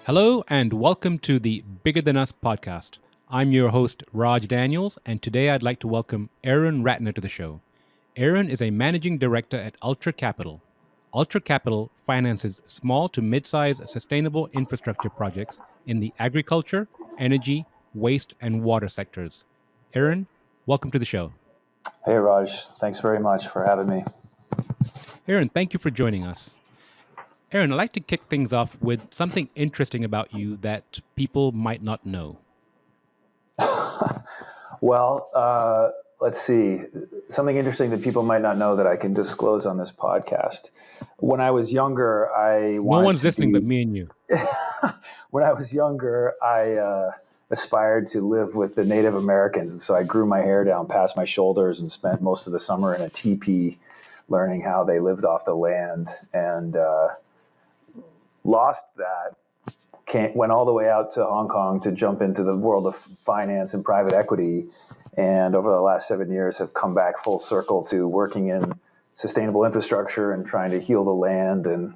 Hello and welcome to the Bigger Than Us podcast. I'm your host, Raj Daniels, and today I'd like to welcome Aaron Ratner to the show. Aaron is a managing director at Ultra Capital. Ultra Capital finances small to mid-sized sustainable infrastructure projects in the agriculture, energy, waste, and water sectors. Aaron, welcome to the show. Hey, Raj. Thanks very much for having me. Aaron, thank you for joining us. Aaron, I'd like to kick things off with something interesting about you that people might not know. Well, let's see. Something interesting that people might not know that I can disclose on this podcast. When I was younger, No one's listening but me and you. When I was younger, I aspired to live with the Native Americans. And so I grew my hair down past my shoulders and spent most of the summer in a teepee learning how they lived off the land, and lost that. Went all the way out to Hong Kong to jump into the world of finance and private equity, and over the last 7 years have come back full circle to working in sustainable infrastructure and trying to heal the land, and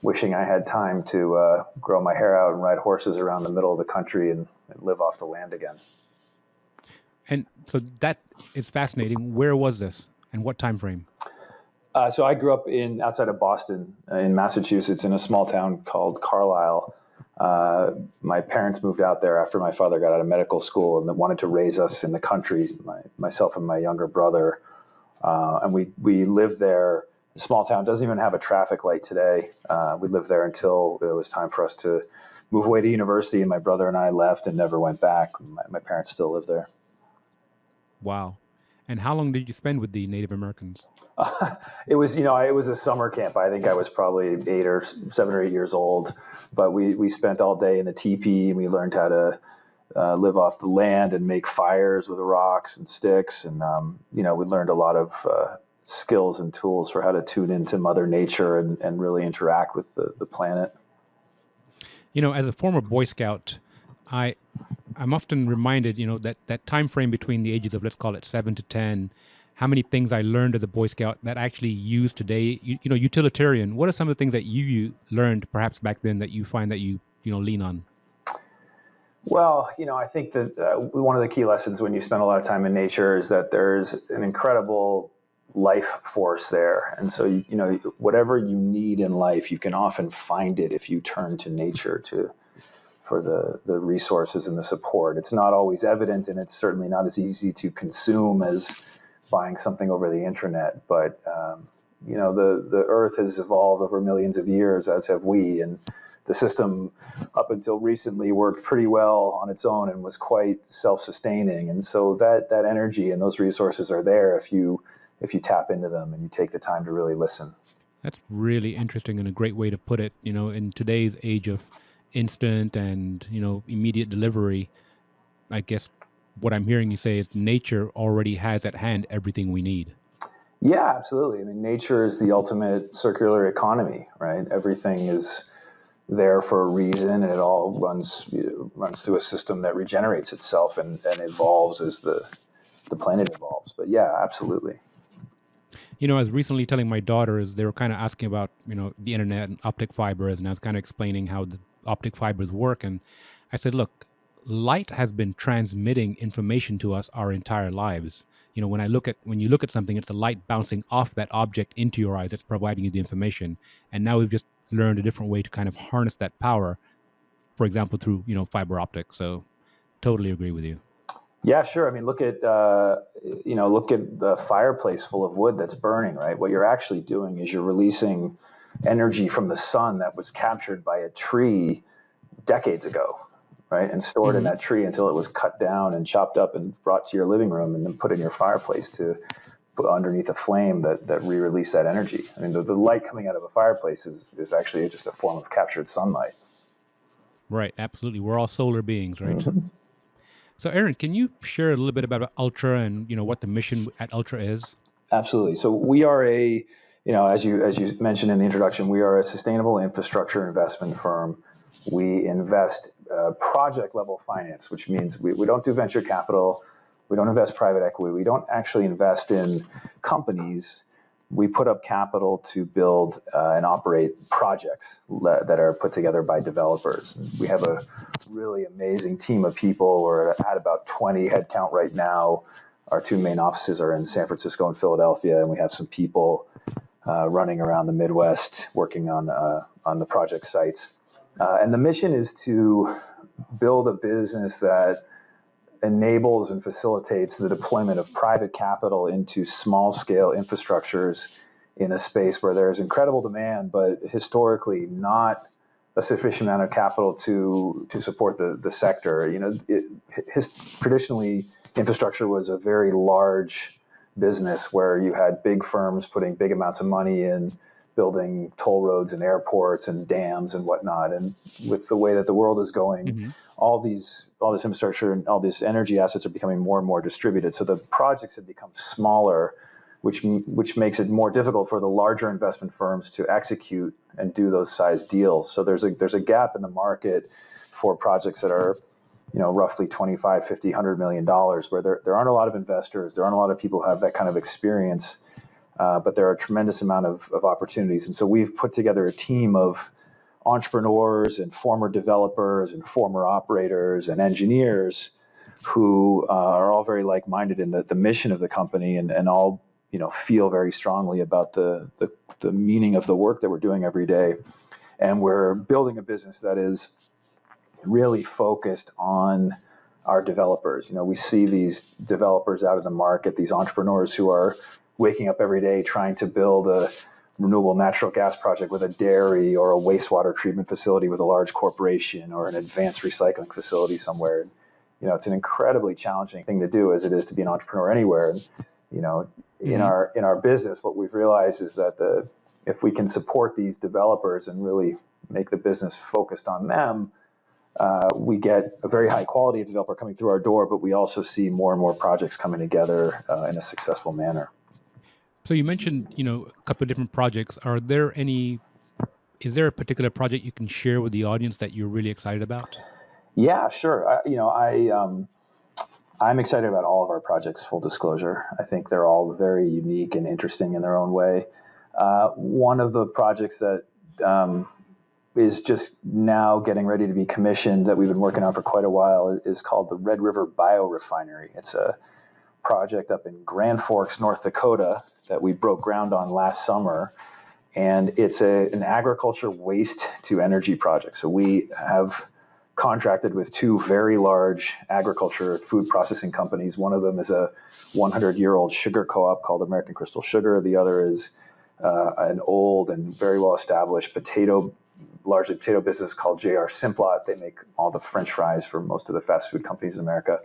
wishing I had time to grow my hair out and ride horses around the middle of the country and live off the land again. And so that is fascinating. Where was this and what time frame? So I grew up outside of Boston, in Massachusetts, in a small town called Carlisle. My parents moved out there after my father got out of medical school and wanted to raise us in the country, myself and my younger brother. And we lived there. A small town doesn't even have a traffic light today. We lived there until it was time for us to move away to university, and my brother and I left and never went back. My parents still live there. Wow. And how long did you spend with the Native Americans? It was a summer camp. I think I was probably 7 or 8 years old, but we spent all day in the teepee, and we learned how to live off the land and make fires with rocks and sticks. And, we learned a lot of skills and tools for how to tune into Mother Nature and really interact with the planet. As a former Boy Scout, I'm often reminded, that time frame between the ages of, let's call it 7 to 10, how many things I learned as a Boy Scout that I actually use today. Utilitarian. What are some of the things that you learned perhaps back then that you find that you lean on? Well, I think that one of the key lessons when you spend a lot of time in nature is that there's an incredible life force there. And so, whatever you need in life, you can often find it if you turn to nature for the resources and the support. It's not always evident, and it's certainly not as easy to consume as buying something over the internet. But, the earth has evolved over millions of years, as have we. And the system up until recently worked pretty well on its own and was quite self-sustaining. And so that energy and those resources are there if you tap into them and you take the time to really listen. That's really interesting and a great way to put it. In today's age of instant and, immediate delivery, I guess what I'm hearing you say is nature already has at hand everything we need. Yeah, absolutely. I mean, nature is the ultimate circular economy, right? Everything is there for a reason, and it all runs through a system that regenerates itself and evolves as the planet evolves. But yeah, absolutely. I was recently telling my daughters, they were kind of asking about, the internet and optic fibers, and I was kind of explaining how the optic fibers work. And I said, look, light has been transmitting information to us our entire lives. When you look at something, it's the light bouncing off that object into your eyes that's providing you the information. And now we've just learned a different way to kind of harness that power, for example, through, fiber optics. So totally agree with you. Yeah, sure. I mean, look at the fireplace full of wood that's burning, right? What you're actually doing is you're releasing energy from the sun that was captured by a tree decades ago, right? And stored in that tree until it was cut down and chopped up and brought to your living room and then put in your fireplace to put underneath a flame that re-release that energy. I mean, the light coming out of a fireplace is actually just a form of captured sunlight. Right. Absolutely. We're all solar beings, right? Mm-hmm. So, Aaron, can you share a little bit about Ultra and what the mission at Ultra is? Absolutely. So we are as you mentioned in the introduction, we are a sustainable infrastructure investment firm. We invest project level finance, which means we don't do venture capital, we don't invest private equity, we don't actually invest in companies. we put up capital to build and operate projects that are put together by developers. We have a really amazing team of people. We're at about 20 headcount right now. Our two main offices are in San Francisco and Philadelphia, and we have some people running around the Midwest working on the project sites. And the mission is to build a business that enables and facilitates the deployment of private capital into small-scale infrastructures in a space where there's incredible demand, but historically not a sufficient amount of capital to support the sector. Traditionally, infrastructure was a very large business where you had big firms putting big amounts of money in building toll roads and airports and dams and whatnot. And with the way that the world is going, all this infrastructure and all these energy assets are becoming more and more distributed. So the projects have become smaller, which makes it more difficult for the larger investment firms to execute and do those size deals. So there's a gap in the market for projects that are, roughly 25, 50, $100 million, where there aren't a lot of investors, there aren't a lot of people who have that kind of experience. But there are a tremendous amount of opportunities. And so we've put together a team of entrepreneurs and former developers and former operators and engineers who are all very like-minded in the mission of the company and all feel very strongly about the meaning of the work that we're doing every day. And we're building a business that is really focused on our developers. We see these developers out in the market, these entrepreneurs who are waking up every day trying to build a renewable natural gas project with a dairy or a wastewater treatment facility with a large corporation or an advanced recycling facility somewhere. It's an incredibly challenging thing to do, as it is to be an entrepreneur anywhere. And, in our business, what we've realized is that if we can support these developers and really make the business focused on them, we get a very high quality of developer coming through our door, but we also see more and more projects coming together in a successful manner. So you mentioned, a couple of different projects. Is there a particular project you can share with the audience that you're really excited about? Yeah, sure. I'm excited about all of our projects, full disclosure. I think they're all very unique and interesting in their own way. One of the projects that is just now getting ready to be commissioned that we've been working on for quite a while is called the Red River Biorefinery. It's a project up in Grand Forks, North Dakota, that we broke ground on last summer. And it's an agriculture waste to energy project. So we have contracted with two very large agriculture food processing companies. One of them is a 100-year-old sugar co-op called American Crystal Sugar. The other is an old and very well-established largely potato business called J.R. Simplot. They make all the French fries for most of the fast food companies in America.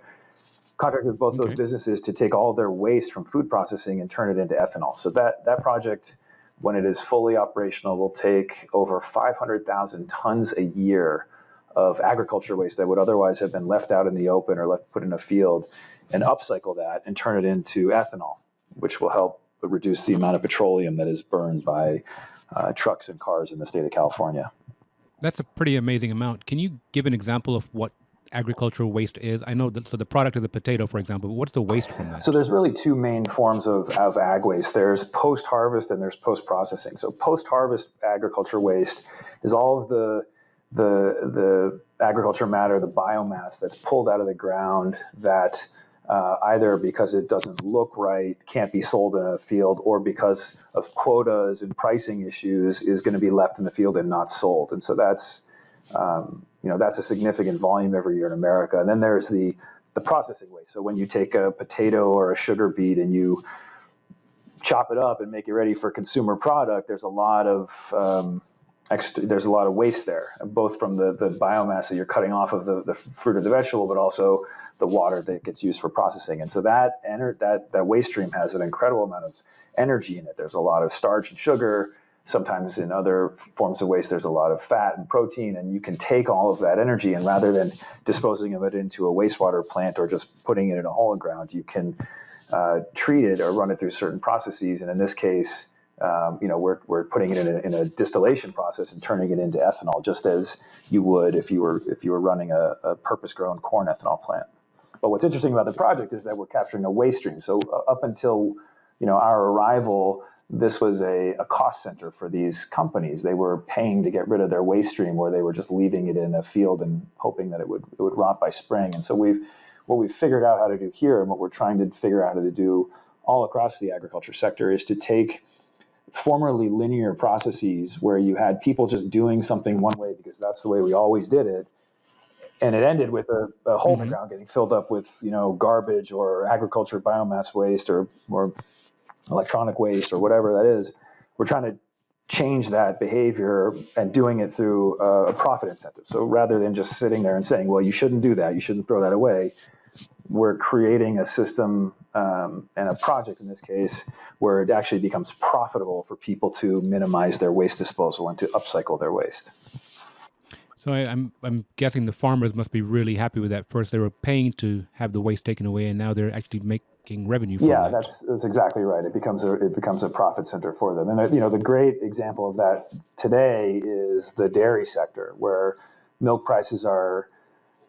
Contracted with both those businesses to take all their waste from food processing and turn it into ethanol. So that project, when it is fully operational, will take over 500,000 tons a year of agriculture waste that would otherwise have been left out in the open or put in a field, and upcycle that and turn it into ethanol, which will help reduce the amount of petroleum that is burned by trucks and cars in the state of California. That's a pretty amazing amount. Can you give an example of what agricultural waste is? I know that, so the product is a potato, for example, but what's the waste from that? So there's really two main forms of ag waste. There's post-harvest and there's post-processing. So post-harvest agriculture waste is all of the agriculture matter, the biomass that's pulled out of the ground that either because it doesn't look right, can't be sold in a field, or because of quotas and pricing issues is going to be left in the field and not sold. And so that's a significant volume every year in America. And then there's the processing waste. So when you take a potato or a sugar beet and you chop it up and make it ready for consumer product, there's a lot of waste there, both from the biomass that you're cutting off of the fruit or the vegetable, but also the water that gets used for processing. And so that waste stream has an incredible amount of energy in it. There's a lot of starch and sugar. Sometimes in other forms of waste, there's a lot of fat and protein, and you can take all of that energy, and rather than disposing of it into a wastewater plant or just putting it in a hole in the ground, you can treat it or run it through certain processes. And in this case, we're putting it in a distillation process and turning it into ethanol, just as you would if you were running a purpose-grown corn ethanol plant. But what's interesting about the project is that we're capturing a waste stream. So up until our arrival, this was a cost center for these companies. They were paying to get rid of their waste stream, where they were just leaving it in a field and hoping that it would rot by spring. And so what we've figured out how to do here, and what we're trying to figure out how to do all across the agriculture sector, is to take formerly linear processes where you had people just doing something one way because that's the way we always did it, and it ended with a hole in the ground getting filled up with garbage or agriculture biomass waste or electronic waste or whatever that is. We're trying to change that behavior and doing it through a profit incentive. So rather than just sitting there and saying, well, you shouldn't do that, you shouldn't throw that away, we're creating a system and a project in this case where it actually becomes profitable for people to minimize their waste disposal and to upcycle their waste. So I'm guessing the farmers must be really happy with that. First, they were paying to have the waste taken away, and now they're actually making revenue from that. Yeah, that's exactly right. It becomes a profit center for them. And the great example of that today is the dairy sector, where milk prices are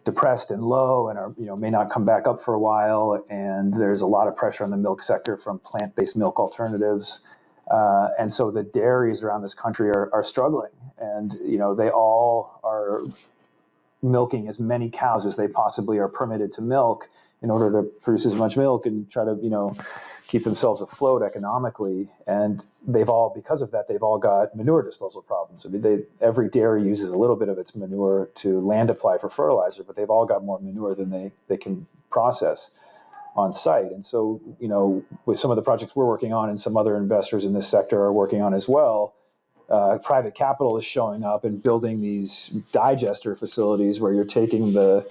depressed and low and are may not come back up for a while, and there's a lot of pressure on the milk sector from plant-based milk alternatives, and so the dairies around this country are struggling, and they all are milking as many cows as they possibly are permitted to milk in order to produce as much milk and try to keep themselves afloat economically. And because of that, they've all got manure disposal problems. I mean, every dairy uses a little bit of its manure to land apply for fertilizer, but they've all got more manure than they can process on site. And so, with some of the projects we're working on and some other investors in this sector are working on as well, private capital is showing up and building these digester facilities where you're taking the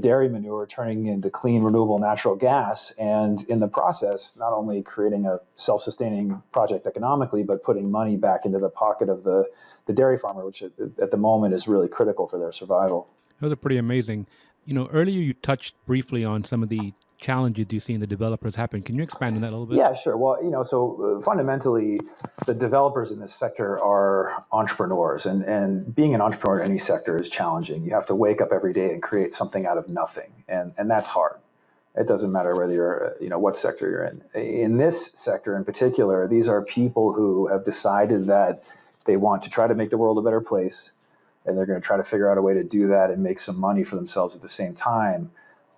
dairy manure, turning into clean, renewable natural gas, and in the process, not only creating a self-sustaining project economically, but putting money back into the pocket of the dairy farmer, which at the moment is really critical for their survival. Those are pretty amazing. Earlier you touched briefly on some of the challenges you see in the developers happen. Can you expand on that a little bit? Yeah, sure. Well, so fundamentally, the developers in this sector are entrepreneurs, and being an entrepreneur in any sector is challenging. You have to wake up every day and create something out of nothing, and that's hard. It doesn't matter whether you're, what sector you're in. In this sector in particular, these are people who have decided that they want to try to make the world a better place, and they're going to try to figure out a way to do that and make some money for themselves at the same time.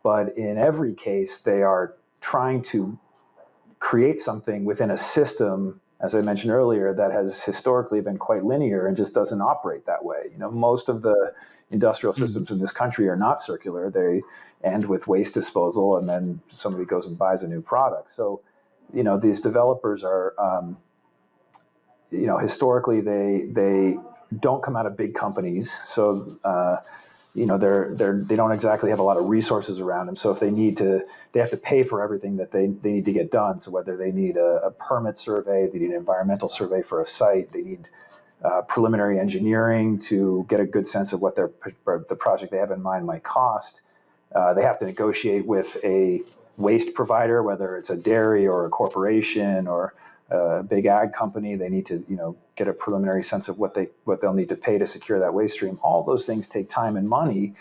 But in every case, they are trying to create something within a system, as I mentioned earlier, that has historically been quite linear and just doesn't operate that way. Most of the industrial systems in this country are not circular. They end with waste disposal, and then somebody goes and buys a new product. So, these developers are, historically they don't come out of big companies. So, they don't exactly have a lot of resources around them. So if they have to pay for everything that they need to get done. So whether they need a permit survey, they need an environmental survey for a site, they need preliminary engineering to get a good sense of what the project they have in mind might cost. They have to negotiate with a waste provider, whether it's a dairy or a corporation or a big ag company. They need to, get a preliminary sense of what they'll need to pay to secure that waste stream. All those things take time and money,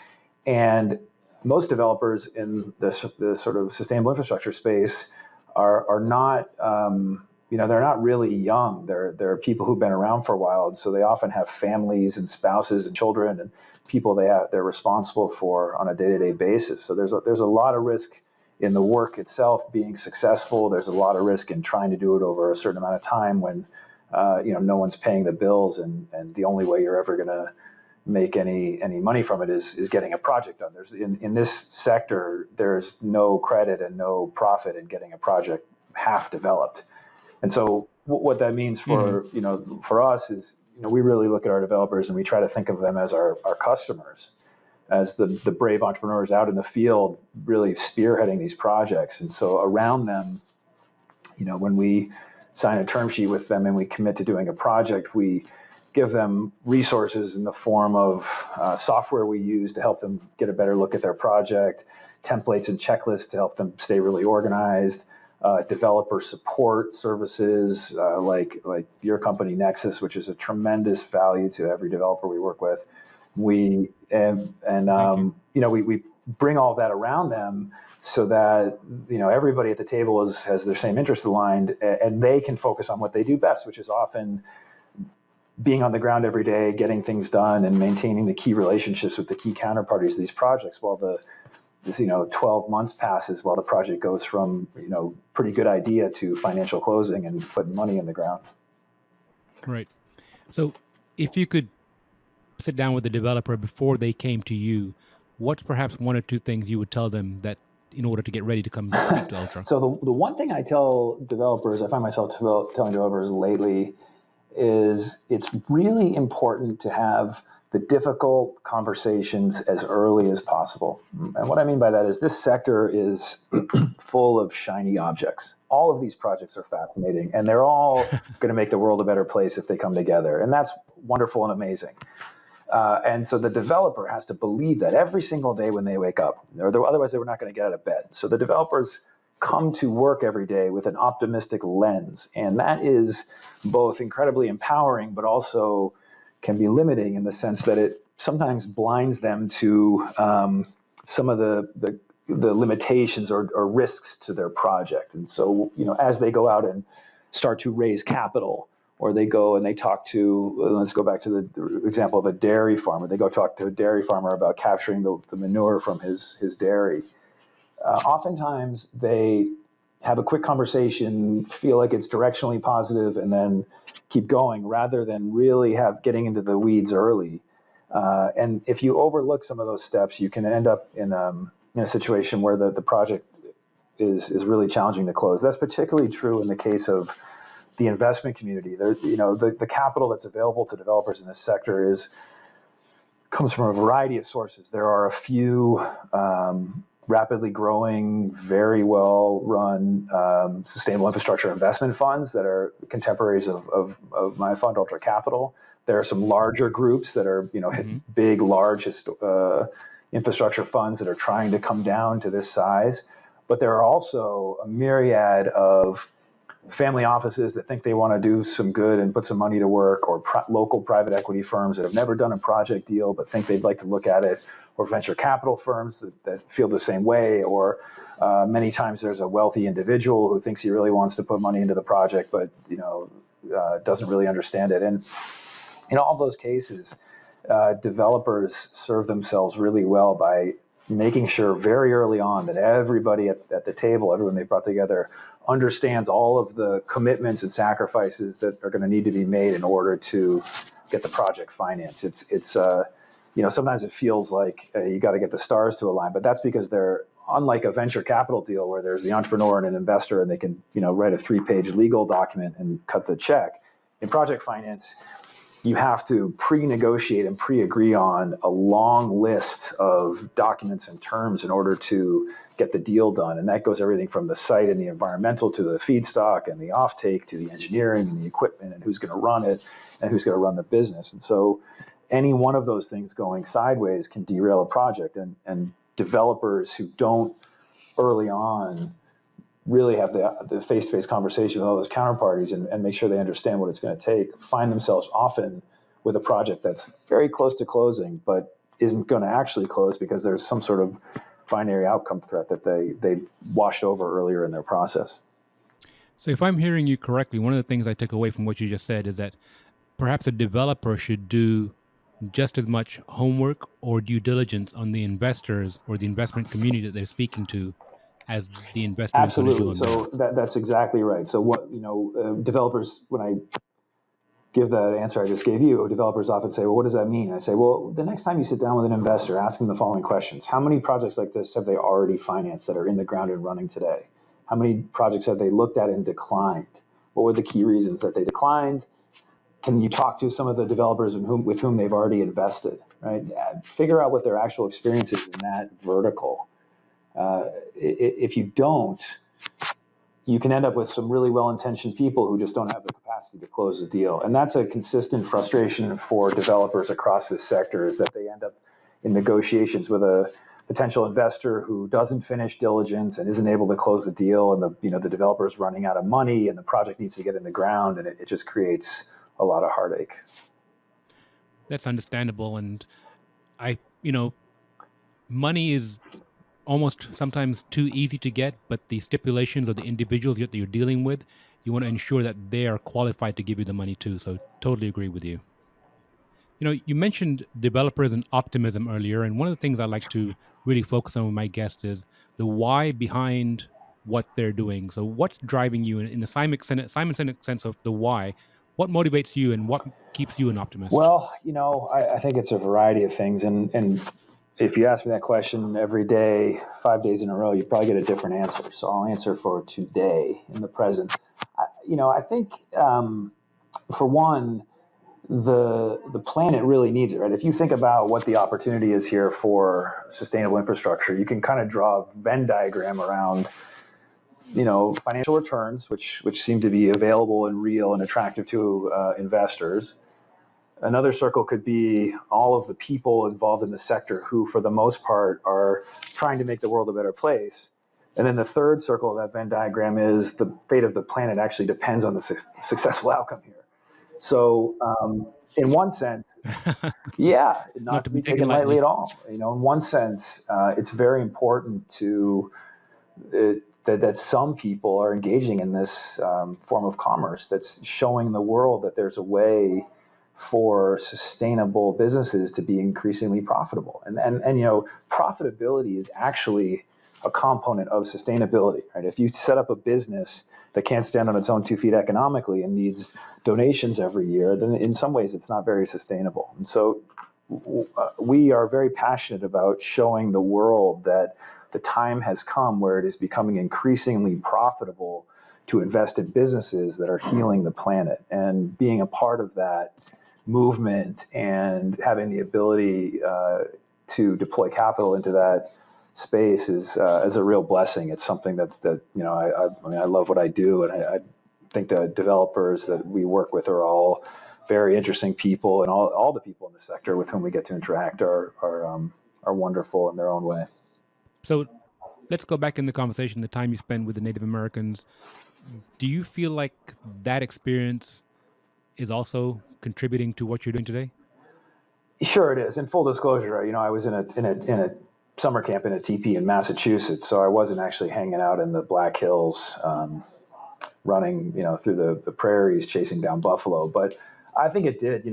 and most developers in the sort of sustainable infrastructure space are not, they're not really young. They're people who've been around for a while, and so they often have families and spouses and children and people they're responsible for on a day-to-day basis. So there's a lot of risk in the work itself being successful. There's a lot of risk in trying to do it over a certain amount of time when no one's paying the bills, and the only way you're ever going to make any money from it is getting a project done. In this sector, there's no credit and no profit in getting a project half developed. And so what that means for for us is we really look at our developers and we try to think of them as our customers, as the brave entrepreneurs out in the field really spearheading these projects. And so around them, when we sign a term sheet with them and we commit to doing a project, we give them resources in the form of software we use to help them get a better look at their project, templates and checklists to help them stay really organized, developer support services like your company Nexus, which is a tremendous value to every developer we work with. We we bring all that around them so that everybody at the table has their same interest aligned, and they can focus on what they do best, which is often being on the ground every day, getting things done, and maintaining the key relationships with the key counterparties of these projects while this 12 months passes, while the project goes from pretty good idea to financial closing and putting money in the ground. Right. So if you could sit down with the developer before they came to you, what's perhaps one or two things you would tell them that in order to get ready to come speak to Ultra? So the one thing I tell developers, I find myself telling developers lately, is it's really important to have the difficult conversations as early as possible. And what I mean by that is this sector is full of shiny objects. All of these projects are fascinating, and they're all going to make the world a better place if they come together. And that's wonderful and amazing. And so the developer has to believe that every single day when they wake up, or otherwise they were not going to get out of bed. So the developers come to work every day with an optimistic lens, and that is both incredibly empowering, but also can be limiting in the sense that it sometimes blinds them to some of the limitations or risks to their project. And so, as they go out and start to raise capital, or they go and they talk to, let's go back to the example of a dairy farmer. They go talk to a dairy farmer about capturing the manure from his dairy. Oftentimes they have a quick conversation, feel like it's directionally positive, and then keep going rather than really getting into the weeds early. And if you overlook some of those steps, you can end up in a situation where the project is really challenging to close. That's particularly true in the case of the investment community. The capital that's available to developers in this sector comes from a variety of sources. There are a few rapidly growing, very well run sustainable infrastructure investment funds that are contemporaries of my fund, Ultra Capital. There are some larger groups that are big, large infrastructure funds that are trying to come down to this size. But there are also a myriad of family offices that think they want to do some good and put some money to work, or local private equity firms that have never done a project deal but think they'd like to look at it, or venture capital firms that feel the same way, or many times there's a wealthy individual who thinks he really wants to put money into the project but doesn't really understand it. And in all those cases, developers serve themselves really well by making sure very early on that everybody at the table, everyone they brought together, understands all of the commitments and sacrifices that are going to need to be made in order to get the project financed. It's sometimes it feels like you got to get the stars to align, but that's because they're unlike a venture capital deal where there's the entrepreneur and an investor and they can write a 3-page legal document and cut the check. In project finance, you have to pre-negotiate and pre-agree on a long list of documents and terms in order to get the deal done. And that goes everything from the site and the environmental to the feedstock and the offtake to the engineering and the equipment and who's going to run it and who's going to run the business. And so any one of those things going sideways can derail a project. And developers who don't early on really have the face-to-face conversation with all those counterparties and make sure they understand what it's going to take, find themselves often with a project that's very close to closing, but isn't going to actually close because there's some sort of binary outcome threat that they washed over earlier in their process. So if I'm hearing you correctly, one of the things I took away from what you just said is that perhaps a developer should do just as much homework or due diligence on the investors or the investment community that they're speaking to as the investor is going to do Absolutely. on So them. that's exactly right. So what developers, when I give the answer I just gave you, developers often say, well, what does that mean? I say, well, the next time you sit down with an investor, ask them the following questions. How many projects like this have they already financed that are in the ground and running today? How many projects have they looked at and declined? What were the key reasons that they declined? Can you talk to some of the developers with whom they've already invested, right? Figure out what their actual experience is in that vertical. If you don't, you can end up with some really well-intentioned people who just don't have the capacity to close the deal. And that's a consistent frustration for developers across this sector, is that they end up in negotiations with a potential investor who doesn't finish diligence and isn't able to close the deal, and the developer is running out of money and the project needs to get in the ground, and it just creates a lot of heartache. That's understandable. And money is almost sometimes too easy to get, but the stipulations or the individuals that you're dealing with, you want to ensure that they are qualified to give you the money too. So totally agree with you. You mentioned developers and optimism earlier, and one of the things I like to really focus on with my guests is the why behind what they're doing. So, what's driving you in the Simon Sinek sense of the why? What motivates you, and what keeps you an optimist? Well, I think it's a variety of things. And if you ask me that question every day, 5 days in a row, you probably get a different answer. So I'll answer for today in the present. I think, for one, the planet really needs it, right? If you think about what the opportunity is here for sustainable infrastructure, you can kind of draw a Venn diagram around, financial returns, which seem to be available and real and attractive to investors. Another circle could be all of the people involved in the sector who, for the most part, are trying to make the world a better place. And then the third circle of that Venn diagram is the fate of the planet actually depends on the successful outcome here. So, in one sense, yeah, Not not to to be be taken taken lightly lightly. at all. In one sense, it's very important that some people are engaging in this form of commerce that's showing the world that there's a way for sustainable businesses to be increasingly profitable. And profitability is actually a component of sustainability, right? If you set up a business that can't stand on its own 2 feet economically and needs donations every year, then in some ways it's not very sustainable. And so we are very passionate about showing the world that the time has come where it is becoming increasingly profitable to invest in businesses that are healing the planet. And being a part of that movement and having the ability to deploy capital into that space is a real blessing. It's something I love what I do, and I think the developers that we work with are all very interesting people, and all the people in the sector with whom we get to interact are wonderful in their own way. So, let's go back in the conversation. The time you spend with the Native Americans. Do you feel like that experience is also contributing to what you're doing today? Sure, it is. In full disclosure, I was in a summer camp in a teepee in Massachusetts, so I wasn't actually hanging out in the Black Hills, running, through the prairies, chasing down buffalo. But I think it did.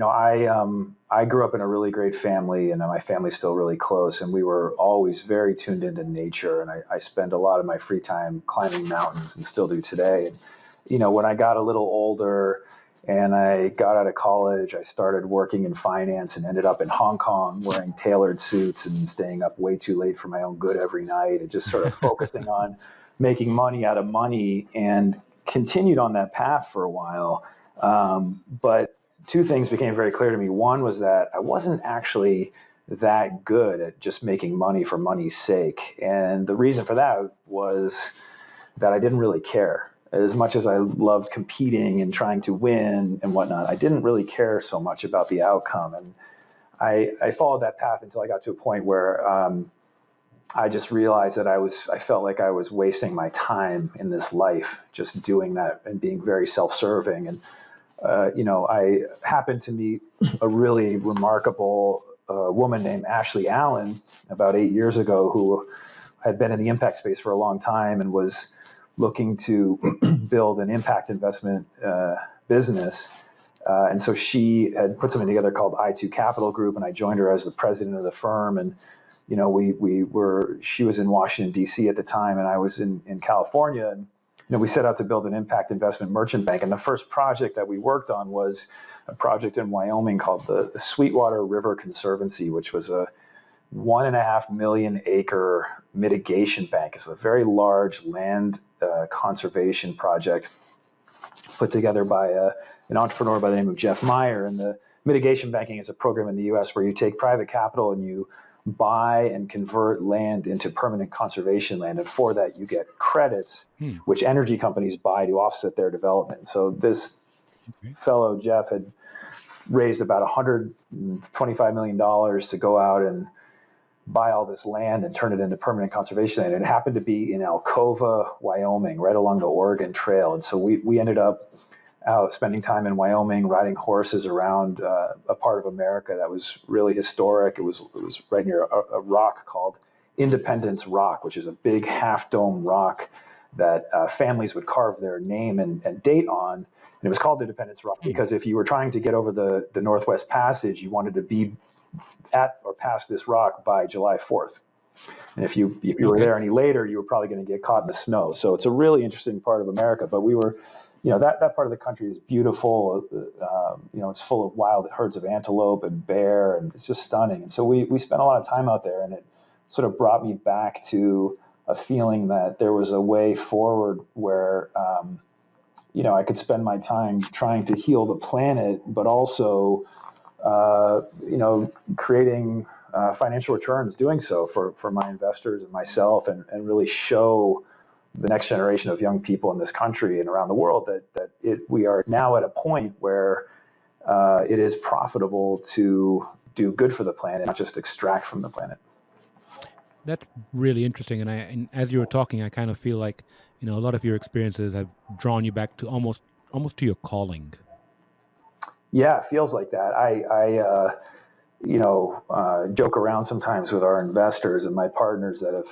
I grew up in a really great family, and my family's still really close, and we were always very tuned into nature. And I spend a lot of my free time climbing mountains, and still do today. And when I got a little older and I got out of college, I started working in finance and ended up in Hong Kong wearing tailored suits and staying up way too late for my own good every night and just sort of focusing on making money out of money, and continued on that path for a while. But two things became very clear to me. One was that I wasn't actually that good at just making money for money's sake. And the reason for that was that I didn't really care. As much as I loved competing and trying to win and whatnot, I didn't really care so much about the outcome. And I followed that path until I got to a point where I just realized that I felt like I was wasting my time in this life just doing that and being very self-serving. And I happened to meet a really remarkable woman named Ashley Allen about 8 years ago, who had been in the impact space for a long time and was looking to build an impact investment business. And so she had put something together called I2 Capital Group, and I joined her as the president of the firm. And she was in Washington, D.C. at the time, and I was in California. And we set out to build an impact investment merchant bank. And the first project that we worked on was a project in Wyoming called the Sweetwater River Conservancy, which was a 1.5 million acre mitigation bank. It's a very large land conservation project put together by an entrepreneur by the name of Jeff Meyer. And the mitigation banking is a program in the U.S. where you take private capital and you buy and convert land into permanent conservation land. And for that, you get credits, which energy companies buy to offset their development. So this fellow, Jeff, had raised about $125 million to go out and buy all this land and turn it into permanent conservation land. And it happened to be in Alcova, Wyoming, right along the Oregon Trail. And so we ended up out spending time in Wyoming, riding horses around a part of America that was really historic. It was right near a rock called Independence Rock, which is a big half-dome rock that families would carve their name and date on. And it was called Independence Rock because if you were trying to get over the Northwest Passage, you wanted to be at or past this rock by July 4th. And if you were there any later, you were probably going to get caught in the snow. So it's a really interesting part of America. But we were, that part of the country is beautiful. It's full of wild herds of antelope and bear, and it's just stunning. And so we spent a lot of time out there, and it sort of brought me back to a feeling that there was a way forward where, I could spend my time trying to heal the planet, but also, creating financial returns doing so for my investors and myself, and really show the next generation of young people in this country and around the world that we are now at a point where it is profitable to do good for the planet, not just extract from the planet. That's really interesting. And as you were talking, I kind of feel like, a lot of your experiences have drawn you back to almost to your calling. Yeah, it feels like that. I joke around sometimes with our investors and my partners that if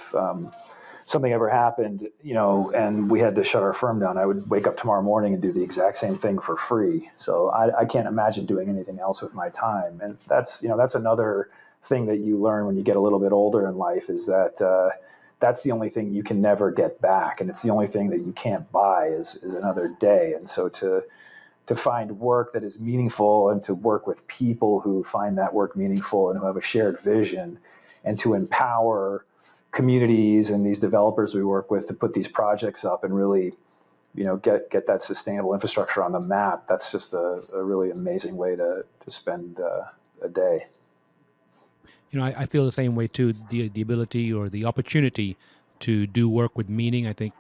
something ever happened, and we had to shut our firm down, I would wake up tomorrow morning and do the exact same thing for free. So I can't imagine doing anything else with my time. And that's another thing that you learn when you get a little bit older in life, is that that's the only thing you can never get back. And it's the only thing that you can't buy is another day. And so to find work that is meaningful, and to work with people who find that work meaningful and who have a shared vision, and to empower communities and these developers we work with to put these projects up and really, get that sustainable infrastructure on the map. That's just a really amazing way to spend a day. I feel the same way too. The ability or the opportunity to do work with meaning, I think,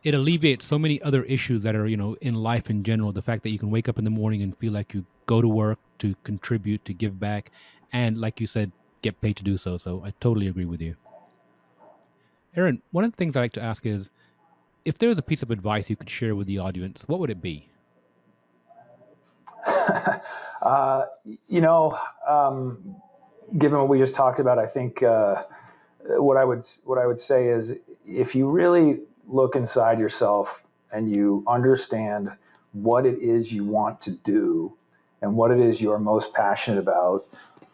it alleviates so many other issues that are, in life in general. The fact that you can wake up in the morning and feel like you go to work to contribute, to give back, and like you said, get paid to do so. So I totally agree with you. Aaron, one of the things I like to ask is, if there was a piece of advice you could share with the audience, what would it be? uh, Given what we just talked about, I think what I would say is, if you really look inside yourself and you understand what it is you want to do and what it is you are most passionate about,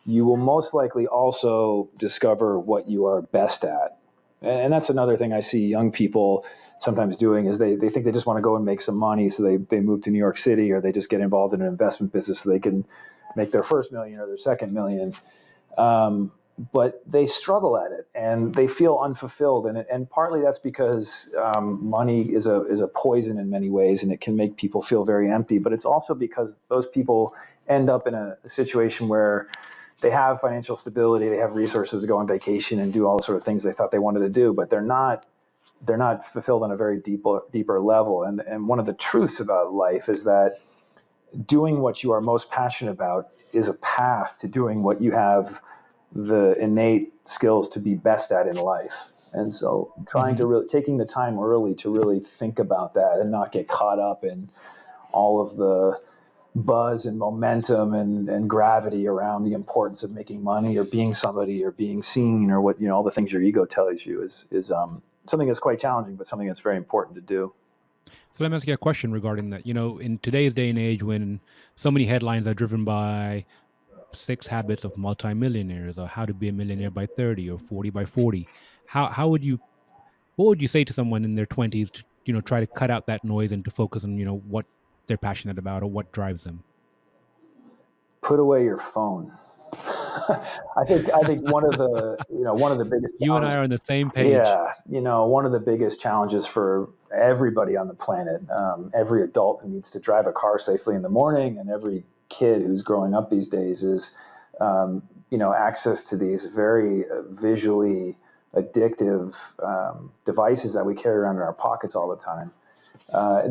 you will most likely also discover what you are best at. And that's another thing I see young people sometimes doing, is they think they just want to go and make some money. So they move to New York City, or they just get involved in an investment business so they can make their first million or their second million. But they struggle at it and they feel unfulfilled. And partly that's because money is a poison in many ways, and it can make people feel very empty. But it's also because those people end up in a situation where they have financial stability, they have resources to go on vacation and do all the sort of things they thought they wanted to do, but they're not fulfilled on a very deeper level. And one of the truths about life is that doing what you are most passionate about is a path to doing what you have the innate skills to be best at in life. And so trying to really, taking the time early to really think about that and not get caught up in all of the buzz and momentum and gravity around the importance of making money or being somebody or being seen, or what, all the things your ego tells you is something that's quite challenging, but something that's very important to do. So let me ask you a question regarding that. In today's day and age, when so many headlines are driven by 6 habits of multimillionaires, or how to be a millionaire by 30 or 40 by 40, what would you say to someone in their 20s to, try to cut out that noise and to focus on, what they're passionate about or what drives them? Put away your phone. I think one of the biggest You and I are on the same page. Yeah, one of the biggest challenges for everybody on the planet, every adult who needs to drive a car safely in the morning, and every kid who's growing up these days, is access to these very visually addictive devices that we carry around in our pockets all the time.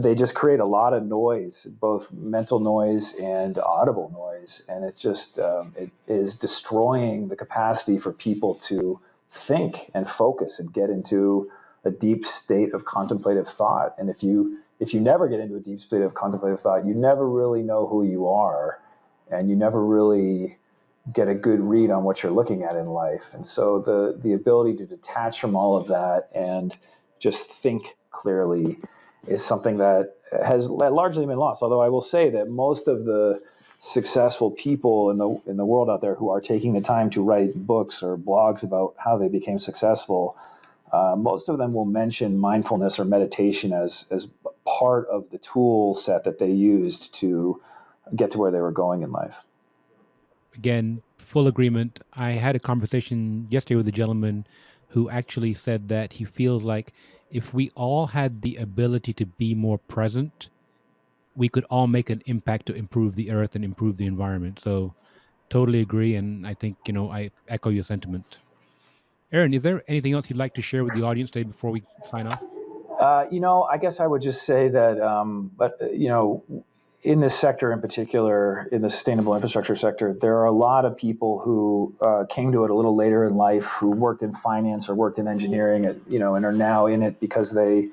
They just create a lot of noise, both mental noise and audible noise, and it just it is destroying the capacity for people to think and focus and get into a deep state of contemplative thought. And if you never get into a deep state of contemplative thought, you never really know who you are, and you never really get a good read on what you're looking at in life. And so the ability to detach from all of that and just think clearly is something that has largely been lost. Although I will say that most of the successful people in the world out there who are taking the time to write books or blogs about how they became successful, most of them will mention mindfulness or meditation as part of the tool set that they used to get to where they were going in life. Again, full agreement. I had a conversation yesterday with a gentleman who actually said that he feels like if we all had the ability to be more present, we could all make an impact to improve the earth and improve the environment. So totally agree. And I think, I echo your sentiment. Aaron, is there anything else you'd like to share with the audience today before we sign off? I guess I would just say that, in this sector in particular, in the sustainable infrastructure sector, there are a lot of people who came to it a little later in life, who worked in finance or worked in engineering, and are now in it because they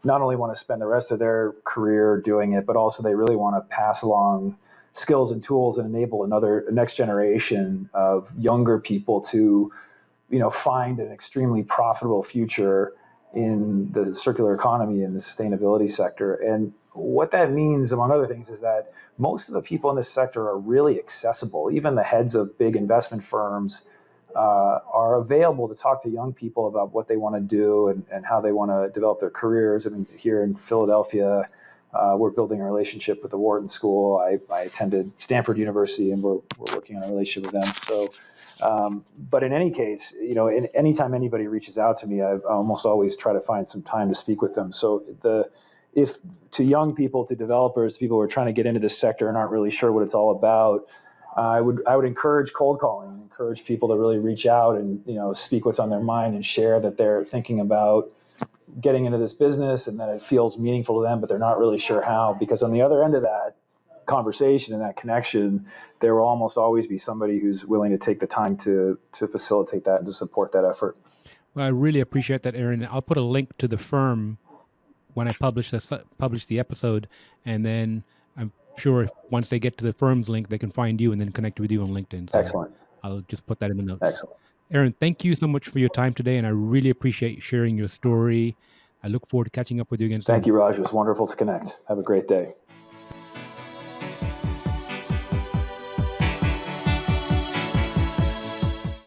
not only want to spend the rest of their career doing it, but also they really want to pass along skills and tools and enable a next generation of younger people to find an extremely profitable future in the circular economy and the sustainability sector. And what that means, among other things, is that most of the people in this sector are really accessible. Even the heads of big investment firms are available to talk to young people about what they want to do and how they want to develop their careers. I mean, here in Philadelphia, we're building a relationship with the Wharton School. I attended Stanford University, and we're working on a relationship with them. So, but in any case, anytime anybody reaches out to me, I almost always try to find some time to speak with them. So if to young people, to developers, people who are trying to get into this sector and aren't really sure what it's all about, I would encourage cold calling, encourage people to really reach out and speak what's on their mind and share that they're thinking about getting into this business and that it feels meaningful to them, but they're not really sure how. Because on the other end of that conversation and that connection, there will almost always be somebody who's willing to take the time to facilitate that and to support that effort. Well, I really appreciate that, Aaron. I'll put a link to the firm when I publish the episode, and then I'm sure once they get to the firm's link, they can find you and then connect with you on LinkedIn. So Excellent. I'll just put that in the notes. Excellent. Aaron, thank you so much for your time today, and I really appreciate sharing your story. I look forward to catching up with you again soon. Thank you, Raj. It was wonderful to connect. Have a great day.